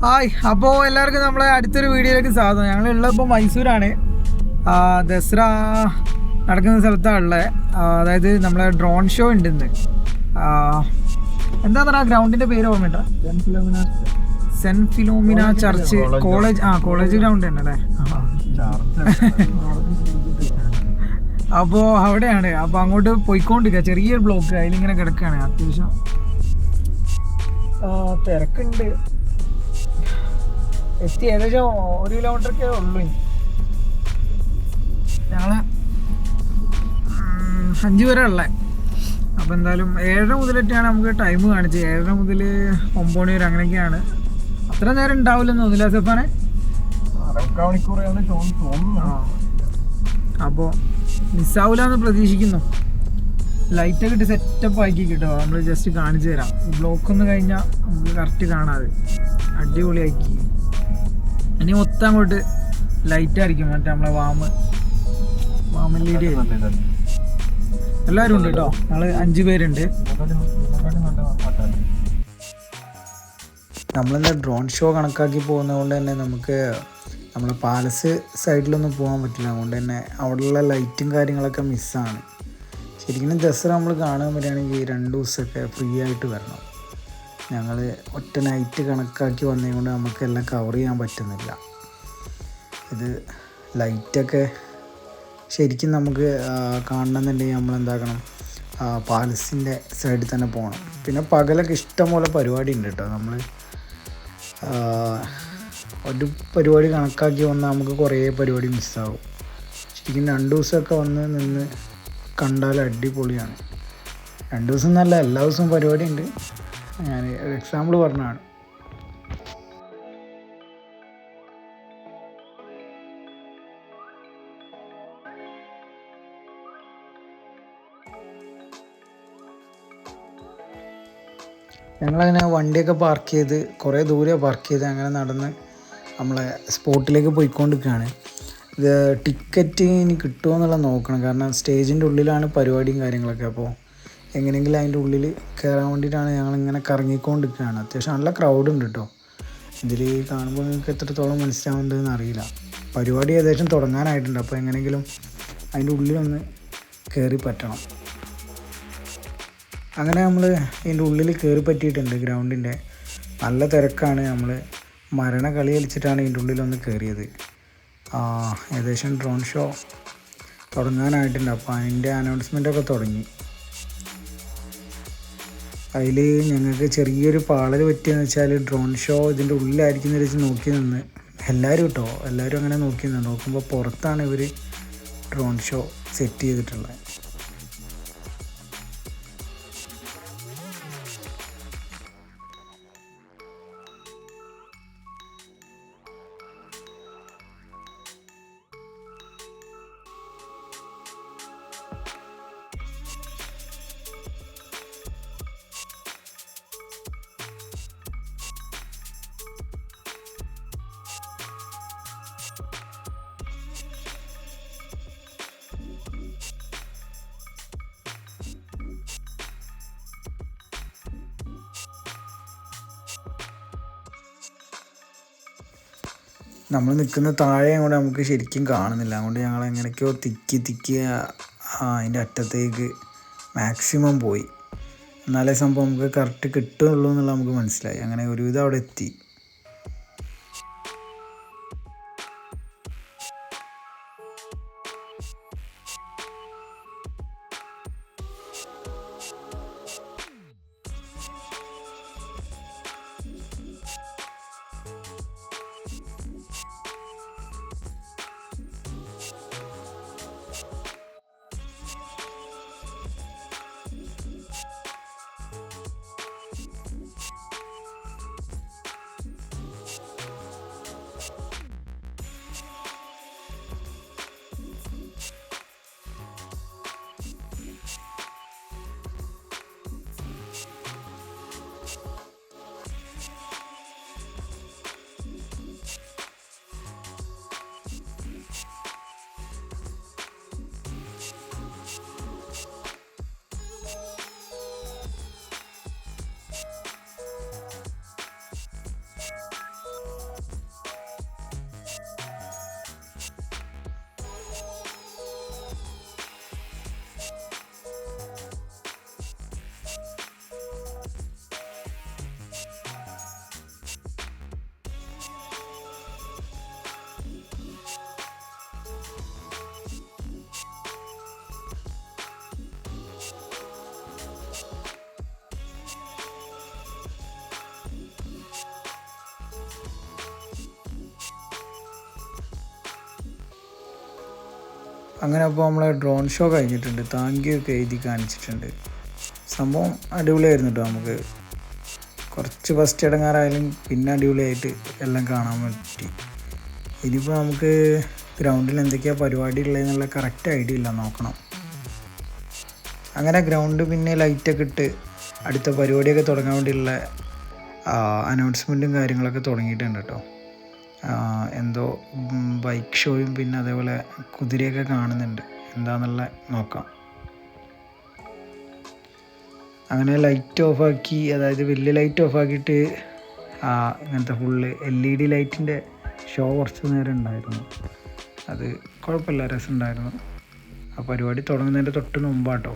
Hi, അപ്പോൾ എല്ലാവർക്കും നമ്മളെ അടുത്തൊരു വീഡിയോയിലേക്ക് സ്വാഗതം. ഞങ്ങളുള്ളത് ഇപ്പോൾ മൈസൂരാണ്. ദസറ നടക്കുന്ന സ്ഥലത്താണ് ഉള്ളത്. അതായത് നമ്മളെ ഡ്രോൺ ഷോ ഉണ്ട് ഇന്ന്. എന്താ പറയുക, ഗ്രൗണ്ടിൻ്റെ പേര് ഓർമ്മയിട്ടാ? Saint Philomena church college. College ground തന്നെ അല്ലേ? അപ്പോൾ അവിടെയാണ്. അപ്പോൾ അങ്ങോട്ട് പോയിക്കൊണ്ടിരിക്കുക. ചെറിയൊരു ബ്ലോക്ക് അതിലിങ്ങനെ കിടക്കുകയാണ്. അത്യാവശ്യം തിരക്കുണ്ട്. എത്തി ഏകദേശം 1 കിലോമീറ്ററൊക്കെ ഉള്ളൂ. ഞങ്ങള് 5 പേരെ ഉള്ളത്. അപ്പോൾ എന്തായാലും 7:30 മുതലൊക്കെയാണ് നമുക്ക് ടൈം കാണിച്ചത്. 7:30 മുതൽ 9 മണി വരെ അങ്ങനെയൊക്കെയാണ്. അത്ര നേരം ഉണ്ടാവില്ലെന്ന് തോന്നില്ല സെഫാനെ? അപ്പോൾ മിസ്സാവില്ലാന്ന് പ്രതീക്ഷിക്കുന്നു. ലൈറ്റൊക്കെ ഇട്ട് സെറ്റപ്പ് ആക്കി കിട്ടോ. നമ്മൾ ജസ്റ്റ് കാണിച്ചു തരാം. ബ്ലോക്ക് ഒന്ന് കഴിഞ്ഞാൽ നമുക്ക് കറക്റ്റ് കാണാതെ അടിപൊളിയാക്കി. ഇനി മൊത്തം അങ്ങോട്ട് ലൈറ്റായിരിക്കും. മറ്റേ നമ്മളെ വാമല്ലേരി എല്ലാവരും ഉണ്ട് കേട്ടോ. ഞങ്ങൾ 5 പേരുണ്ട്. നമ്മളെന്താ ഡ്രോൺ ഷോ കണക്കാക്കി പോകുന്നത് കൊണ്ട് തന്നെ നമുക്ക് നമ്മളെ പാലസ് സൈഡിലൊന്നും പോകാൻ പറ്റില്ല. അതുകൊണ്ട് തന്നെ അവിടെയുള്ള ലൈറ്റും കാര്യങ്ങളൊക്കെ മിസ്സാണ്. ശരിക്കും ദസറ നമ്മൾ കാണാൻ വരികയാണെങ്കിൽ 2 ദിവസമൊക്കെ ഫ്രീ ആയിട്ട് വരണം. ഞങ്ങൾ ഒറ്റ നൈറ്റ് കണക്കാക്കി വന്നതുകൊണ്ട് നമുക്കെല്ലാം കവർ ചെയ്യാൻ പറ്റുന്നില്ല. ഇത് ലൈറ്റൊക്കെ ശരിക്കും നമുക്ക് കാണണമെന്നുണ്ടെങ്കിൽ നമ്മളെന്താക്കണം, പാലസിൻ്റെ സൈഡിൽ തന്നെ പോകണം. പിന്നെ പകലൊക്കെ ഇഷ്ടംപോലെ പരിപാടി ഉണ്ട് കേട്ടോ. നമ്മൾ ഒരു പരിപാടി കണക്കാക്കി വന്നാൽ നമുക്ക് കുറേ പരിപാടി മിസ്സാവും. ശരിക്കും 2 ദിവസമൊക്കെ വന്ന് നിന്ന് കണ്ടാൽ അടിപൊളിയാണ്. 2 ദിവസം എന്നല്ല, എല്ലാ ദിവസവും പരിപാടി ഉണ്ട്. ഞാൻ ഒരു എക്സാമ്പിൾ പറഞ്ഞതാണ്. ഞങ്ങളങ്ങനെ വണ്ടിയൊക്കെ പാർക്ക് ചെയ്ത് കുറേ ദൂരെ പാർക്ക് ചെയ്ത് അങ്ങനെ നടന്ന് നമ്മളെ സ്പോട്ടിലേക്ക് പോയിക്കൊണ്ടിരിക്കുകയാണ്. ഇത് ടിക്കറ്റ് ഇനി കിട്ടുമോ എന്നുള്ളത് നോക്കണം. കാരണം സ്റ്റേജിൻ്റെ ഉള്ളിലാണ് പരിപാടിയും കാര്യങ്ങളൊക്കെ. അപ്പോൾ എങ്ങനെയെങ്കിലും അതിൻ്റെ ഉള്ളിൽ കയറാൻ വേണ്ടിയിട്ടാണ് ഞങ്ങളിങ്ങനെ കറങ്ങിക്കൊണ്ടിരിക്കുകയാണ്. അത്യാവശ്യം നല്ല ക്രൗഡ് ഉണ്ട് കേട്ടോ. ഇതിൽ കാണുമ്പോൾ നിങ്ങൾക്ക് എത്രത്തോളം മനസ്സിലാവുന്നതെന്ന് അറിയില്ല. പരിപാടി ഏകദേശം തുടങ്ങാനായിട്ടുണ്ട്. അപ്പോൾ എങ്ങനെയെങ്കിലും അതിൻ്റെ ഉള്ളിലൊന്ന് കയറി പറ്റണം. അങ്ങനെ നമ്മൾ ഇതിൻ്റെ ഉള്ളിൽ കയറി പറ്റിയിട്ടുണ്ട്. ഗ്രൗണ്ടിൻ്റെ നല്ല തിരക്കാണ്. നമ്മൾ മരണ കളി കളിച്ചിട്ടാണ് ഇതിൻ്റെ ഉള്ളിലൊന്ന് കയറിയത്. ഏകദേശം ഡ്രോൺ ഷോ തുടങ്ങാനായിട്ടുണ്ട്. അപ്പോൾ അതിൻ്റെ അനൗൺസ്മെൻറ്റൊക്കെ തുടങ്ങി. അതിൽ ഞങ്ങൾക്ക് ചെറിയൊരു പാളൽ പറ്റിയെന്ന് വെച്ചാൽ ഡ്രോൺ ഷോ ഇതിൻ്റെ ഉള്ളിലായിരിക്കുന്ന വെച്ച് നോക്കി നിന്ന് എല്ലാവരും അങ്ങനെ നോക്കി നിന്ന് നോക്കുമ്പോൾ പുറത്താണ് ഇവർ ഡ്രോൺ ഷോ സെറ്റ് ചെയ്തിട്ടുള്ളത്. നമ്മൾ നിൽക്കുന്ന താഴെ കൊണ്ട് നമുക്ക് ശരിക്കും കാണുന്നില്ല. അതുകൊണ്ട് ഞങ്ങൾ എങ്ങനെയൊക്കെയോ തിക്കി അതിൻ്റെ അറ്റത്തേക്ക് മാക്സിമം പോയി. എന്നാലേ സംഭവം നമുക്ക് കറക്റ്റ് കിട്ടുള്ളൂ എന്നുള്ളത് നമുക്ക് മനസ്സിലായി. അങ്ങനെ ഒരുവിധം അവിടെ എത്തി. അങ്ങനെ അപ്പോൾ നമ്മളെ ഡ്രോൺ ഷോ കഴിഞ്ഞിട്ടുണ്ട്. താങ്ക് യു ഒക്കെ എഴുതി കാണിച്ചിട്ടുണ്ട്. സംഭവം അടിപൊളിയായിരുന്നു കേട്ടോ. നമുക്ക് കുറച്ച് ഫസ്റ്റ് ഇടങ്ങാറായാലും പിന്നെ അടിപൊളിയായിട്ട് എല്ലാം കാണാൻ പറ്റി. ഇനിയിപ്പോൾ നമുക്ക് ഗ്രൗണ്ടിൽ എന്തൊക്കെയാണ് പരിപാടി ഉള്ളതെന്നുള്ള കറക്റ്റ് ഐഡിയ ഇല്ല, നോക്കണം. അങ്ങനെ ഗ്രൗണ്ട് പിന്നെ ലൈറ്റൊക്കെ ഇട്ട് അടുത്ത പരിപാടിയൊക്കെ തുടങ്ങാൻ വേണ്ടിയുള്ള അനൗൺസ്മെൻറ്റും കാര്യങ്ങളൊക്കെ തുടങ്ങിയിട്ടുണ്ട് കേട്ടോ. എന്തോ ബൈക്ക് ഷോയും പിന്നെ അതേപോലെ കുതിരയൊക്കെ കാണുന്നുണ്ട്, എന്താണെന്നുള്ള നോക്കാം. അങ്ങനെ ലൈറ്റ് ഓഫാക്കി, അതായത് വലിയ ലൈറ്റ് ഓഫാക്കിയിട്ട് ഇങ്ങനത്തെ ഫുള്ള് LED ലൈറ്റിൻ്റെ ഷോ കുറച്ച് നേരം ഉണ്ടായിരുന്നു. അത് കുഴപ്പമില്ല, രസമുണ്ടായിരുന്നു. ആ പരിപാടി തുടങ്ങുന്നതിൻ്റെ തൊട്ട് മുമ്പാട്ടോ.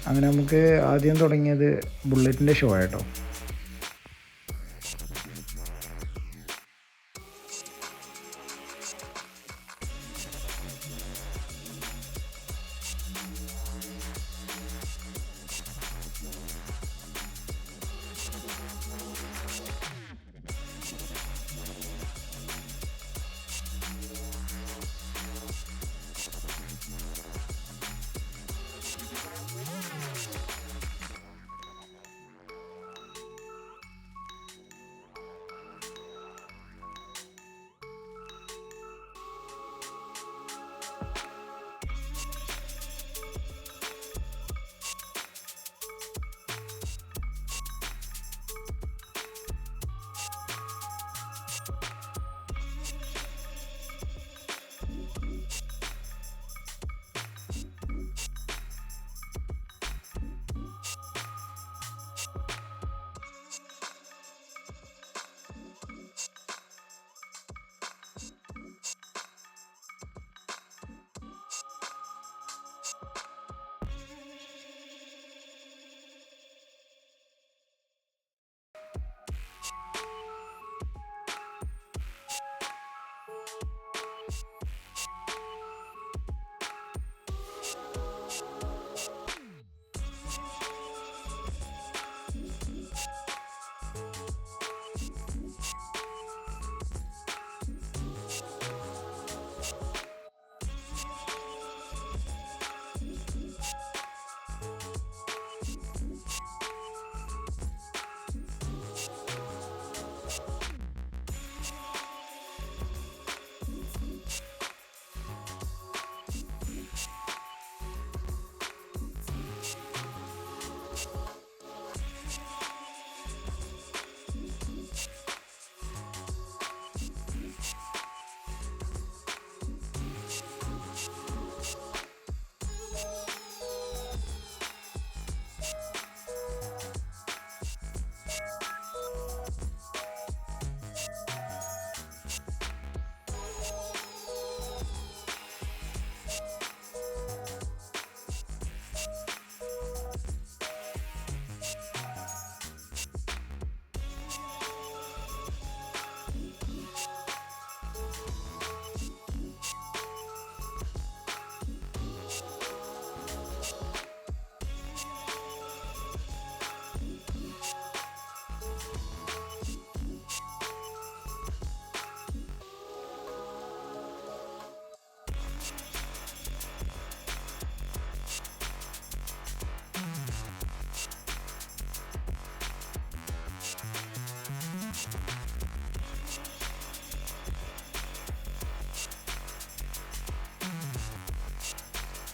അങ്ങനെ നമുക്ക് ആദ്യം തുടങ്ങിയത് ബുള്ളറ്റിൻ്റെ ഷോ ആയിട്ടോ.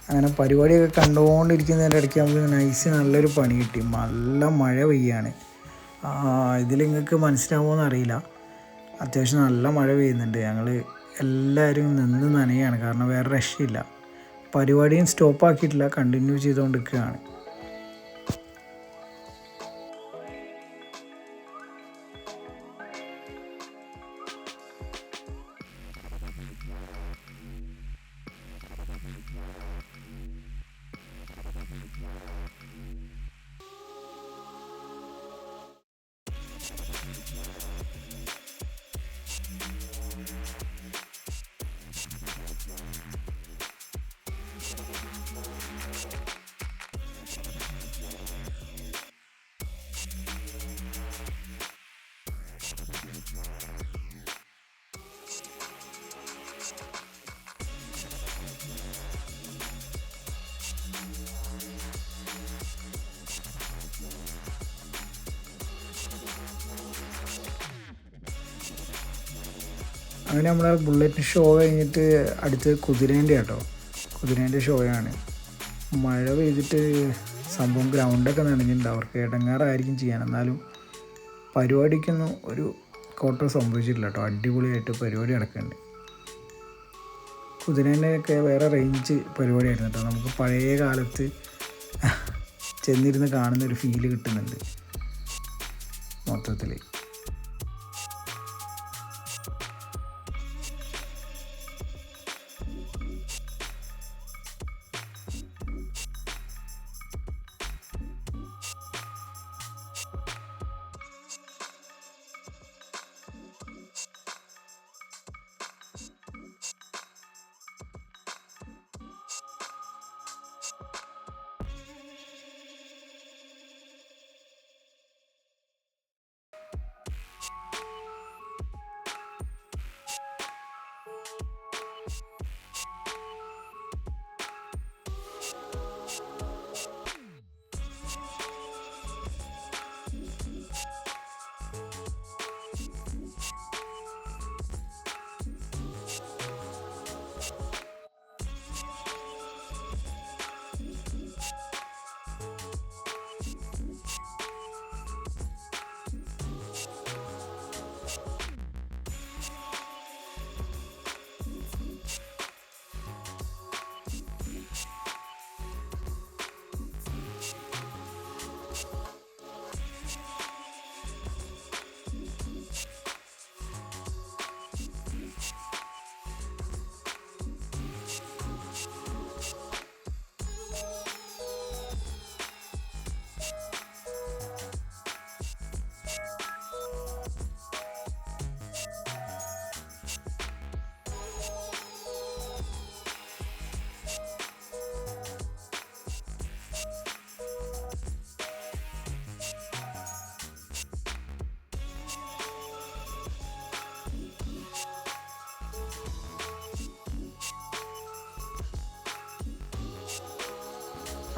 അങ്ങനെ പരിപാടിയൊക്കെ കണ്ടുകൊണ്ടിരിക്കുന്നതിൻ്റെ ഇടയ്ക്ക് നമുക്ക് നൈസ് നല്ലൊരു പണി കിട്ടി. നല്ല മഴ പെയ്യാണ്. ഇതിൽ നിങ്ങൾക്ക് മനസ്സിലാവുമോയെന്ന് അറിയില്ല, അത്യാവശ്യം നല്ല മഴ പെയ്യുന്നുണ്ട്. ഞങ്ങൾ എല്ലാവരും നിന്ന് നനയാണ്, കാരണം വേറെ രക്ഷയില്ല. പരിപാടിയും സ്റ്റോപ്പാക്കിയിട്ടില്ല, കണ്ടിന്യൂ ചെയ്തുകൊണ്ടിരിക്കുകയാണ്. അങ്ങനെ നമ്മളെ ബുള്ളറ്റ് ഷോ കഴിഞ്ഞിട്ട് അടുത്ത് കുതിരേൻ്റെ കേട്ടോ. കുതിരേൻ്റെ ഷോയാണ്. മഴ പെയ്തിട്ട് സംഭവം ഗ്രൗണ്ടൊക്കെ നനഞ്ഞിട്ടുണ്ട്. അവർക്ക് ഇടങ്ങാറായിരിക്കും ചെയ്യാൻ. എന്നാലും പരിപാടിക്കൊന്നും ഒരു കോട്ടം സംഭവിച്ചിട്ടില്ല കേട്ടോ. അടിപൊളിയായിട്ട് പരിപാടി നടക്കുന്നുണ്ട്. കുതിരേൻ്റെയൊക്കെ വേറെ റേഞ്ച് പരിപാടിയായിരുന്നു കേട്ടോ. നമുക്ക് പഴയ കാലത്ത് ചെന്നിരുന്ന് കാണുന്നൊരു ഫീല് കിട്ടുന്നുണ്ട് മൊത്തത്തിൽ.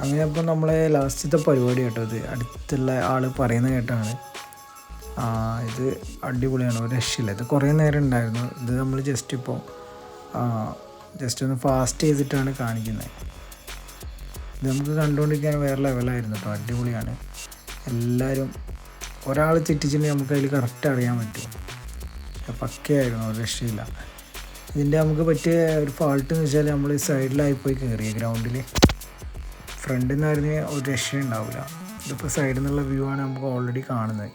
അങ്ങനെ അപ്പോൾ നമ്മളെ ലാസ്റ്റത്തെ പരിപാടി കേട്ടോ. ഇത് അടുത്തുള്ള ആൾ പറയുന്നത് കേട്ടാണ്. ഇത് അടിപൊളിയാണ്, ഒരു രക്ഷയില്ല. ഇത് കുറേ നേരം ഉണ്ടായിരുന്നു. ഇത് നമ്മൾ ജസ്റ്റ് ഒന്ന് ഫാസ്റ്റ് ചെയ്തിട്ടാണ് കാണിക്കുന്നത്. ഇത് നമുക്ക് കണ്ടുകൊണ്ടിരിക്കാൻ വേറെ ലെവലായിരുന്നു കേട്ടോ. അടിപൊളിയാണ്. എല്ലാവരും ഒരാൾ തെറ്റിച്ചിട്ടുണ്ടെങ്കിൽ നമുക്ക് അതിൽ കറക്റ്റ് അറിയാൻ പറ്റും. പക്കയായിരുന്നു, ഒരു രക്ഷയില്ല. ഇതിൻ്റെ നമുക്ക് പറ്റിയ ഒരു ഫാൾട്ട് എന്ന് വെച്ചാൽ നമ്മൾ സൈഡിലായിപ്പോയി കയറിയ ഗ്രൗണ്ടിൽ. ഫ്രണ്ടിൽ നിന്നായിരുന്നു ഒരു രക്ഷ ഉണ്ടാവില്ല. ഇതിപ്പോൾ സൈഡിൽ നിന്നുള്ള വ്യൂ ആണ് നമുക്ക് ഓൾറെഡി കാണുന്നത്.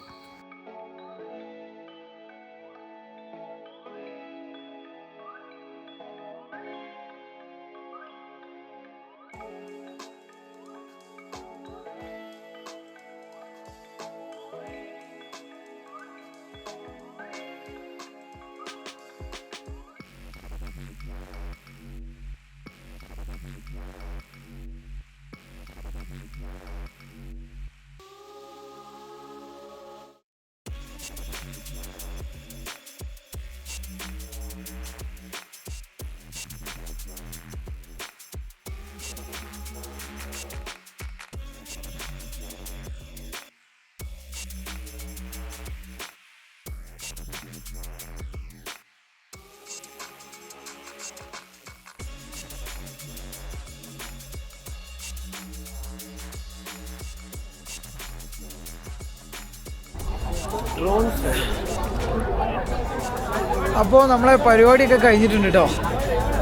അപ്പോൾ നമ്മളെ പരിപാടിയൊക്കെ കഴിഞ്ഞിട്ടുണ്ട് കേട്ടോ.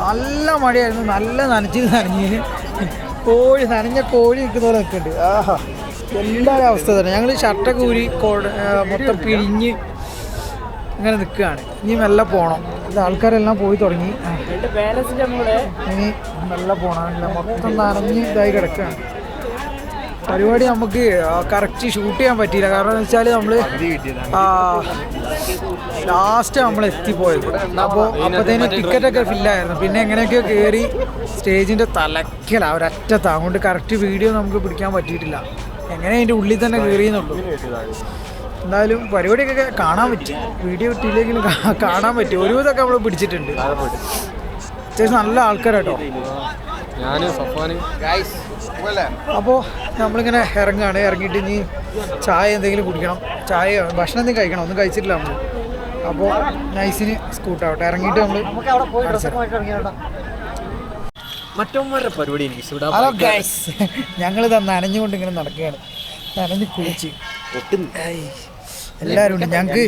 നല്ല മഴയായിരുന്നു, നല്ല നനഞ്ഞ് നനഞ്ഞ കോഴി നിൽക്കുന്ന പോലെ നിൽക്കുന്നുണ്ട്. ആഹാ, എല്ലാവരും അവസ്ഥ തന്നെ. ഞങ്ങൾ ഷർട്ടൊക്കെ ഊരി മൊത്തം പിഴിഞ്ഞ് ഇങ്ങനെ നിൽക്കുകയാണ്. ഇനി മെല്ലെ പോകണം. ഇത് ആൾക്കാരെല്ലാം പോയി തുടങ്ങി. ഇനി മെല്ലെ പോകണം. മൊത്തം നനഞ്ഞ് ഇതായി കിടക്കുകയാണ്. പരിപാടി നമുക്ക് കറക്റ്റ് ഷൂട്ട് ചെയ്യാൻ പറ്റിയില്ല. കാരണം എന്ന് വെച്ചാൽ നമ്മൾ ലാസ്റ്റ് നമ്മൾ എത്തിപ്പോയത്. അപ്പോഴത്തേന് ടിക്കറ്റൊക്കെ ഫില്ലായിരുന്നു. പിന്നെ എങ്ങനെയൊക്കെയോ കയറി സ്റ്റേജിൻ്റെ തലക്കല ഒരറ്റത്താണ്. അതുകൊണ്ട് കറക്റ്റ് വീഡിയോ നമുക്ക് പിടിക്കാൻ പറ്റിയിട്ടില്ല. എങ്ങനെ അതിൻ്റെ ഉള്ളിൽ തന്നെ കയറിയെന്നുള്ളൂ. എന്തായാലും പരിപാടിയൊക്കെ കാണാൻ പറ്റി. വീഡിയോ കിട്ടിയില്ലെങ്കിലും കാണാൻ പറ്റി. ഒരുവിധമൊക്കെ നമ്മൾ പിടിച്ചിട്ടുണ്ട്. അത്യാവശ്യം നല്ല ആൾക്കാരാട്ടോ. അപ്പോൾ നമ്മളിങ്ങനെ ഇറങ്ങുകയാണ്. ഇറങ്ങിയിട്ട് ഇനി ചായ എന്തെങ്കിലും കുടിക്കണം. ഭക്ഷണം എന്തെങ്കിലും കഴിക്കണം. ഒന്നും കഴിച്ചിട്ടില്ല നമ്മൾ. അപ്പോൾ നൈസിന് സ്കൂട്ടാവട്ടെ ഇറങ്ങിയിട്ട് നമ്മൾ മറ്റവന്മാരുടെ പരിപാടി എനിക്ക് ഹലോ ഗൈസ്, ഞങ്ങൾ നനഞ്ഞുകൊണ്ട് ഇങ്ങനെ നടക്കുകയാണ്. നനഞ്ഞ് കുളിച്ച് എല്ലാവരും ഉണ്ട്. ഞങ്ങൾക്ക്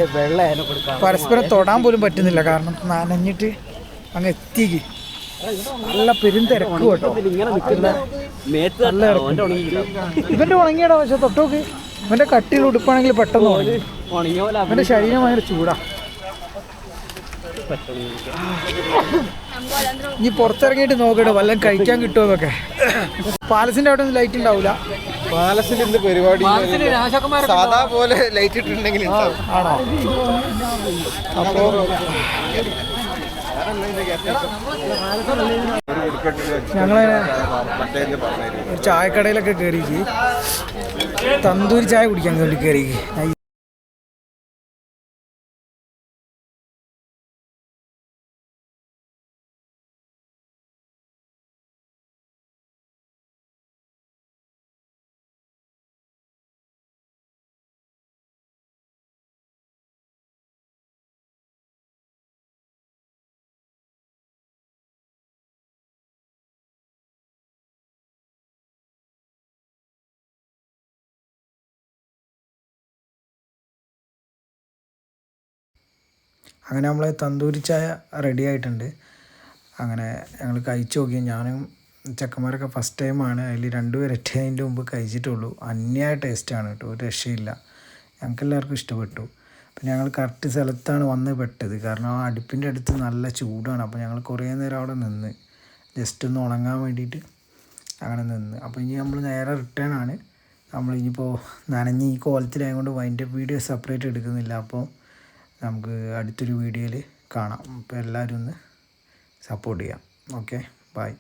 പരസ്പരം തൊടാൻ പോലും പറ്റുന്നില്ല, കാരണം നനഞ്ഞിട്ട് അങ്ങ് എത്തിക്ക് നല്ല പെരുന്തിരക്ക് കേട്ടോ. ഇവന്റെ ഉണങ്ങിയടാ, പക്ഷെ തൊട്ടോക്ക് ഇവന്റെ കട്ടിയിൽ ഉടുപ്പാണെങ്കിൽ പെട്ടെന്ന് ഉണങ്ങി. ഇവന്റെ ശരീരം ഭയങ്കര ചൂടാ. ഇനി പുറത്തിറങ്ങിയിട്ട് നോക്കട്ടെ വല്ലതും കഴിക്കാൻ കിട്ടുമോന്നൊക്കെ. പാലസിന്റെ അവിടെ ഒന്നും ലൈറ്റ് ഉണ്ടാവില്ല. പാലസിൽ എന്ത് പരിപാടി? സാധാ പോലെ ലൈറ്റ് ഇട്ടിട്ടുണ്ടെങ്കിൽ ആണോ? അപ്പോൾ ഞങ്ങളങ്ങനെ ഒരു ചായക്കടയിലൊക്കെ കയറിക്ക് തന്തൂരി ചായ കുടിക്കാൻ വേണ്ടി കയറിക്ക്. അങ്ങനെ നമ്മൾ തന്തൂരി ചായ റെഡി ആയിട്ടുണ്ട്. അങ്ങനെ ഞങ്ങൾ കഴിച്ചു നോക്കി. ഞാനും ചെക്കന്മാരൊക്കെ ഫസ്റ്റ് ടൈമാണ്. അതിൽ രണ്ടുപേരൊറ്റ അതിൻ്റെ മുമ്പ് കഴിച്ചിട്ടുള്ളൂ. അന്യായ ടേസ്റ്റാണ് കേട്ടോ, ഒരു രക്ഷയില്ല. ഞങ്ങൾക്കെല്ലാവർക്കും ഇഷ്ടപ്പെട്ടു. അപ്പം ഞങ്ങൾ കറക്റ്റ് സ്ഥലത്താണ് വന്ന് പെട്ടത്, കാരണം ആ അടുപ്പിൻ്റെ അടുത്ത് നല്ല ചൂടാണ്. അപ്പോൾ ഞങ്ങൾ കുറേ നേരം അവിടെ നിന്ന് ജസ്റ്റ് ഒന്ന് ഉണങ്ങാൻ വേണ്ടിയിട്ട് അങ്ങനെ നിന്ന്. അപ്പോൾ ഇനി നമ്മൾ നേരെ റിട്ടേൺ ആണ്. നമ്മളിനിയിപ്പോൾ നനഞ്ഞ് ഈ കോലത്തിലായതുകൊണ്ട് വൈൻഡപ്പ് വീഡിയോ സെപ്പറേറ്റ് എടുക്കുന്നില്ല. അപ്പോൾ നമുക്ക് അടുത്തൊരു വീഡിയോയിൽ കാണാം. അപ്പോൾ എല്ലാവരും ഒന്ന് സപ്പോർട്ട് ചെയ്യാം. Okay, by.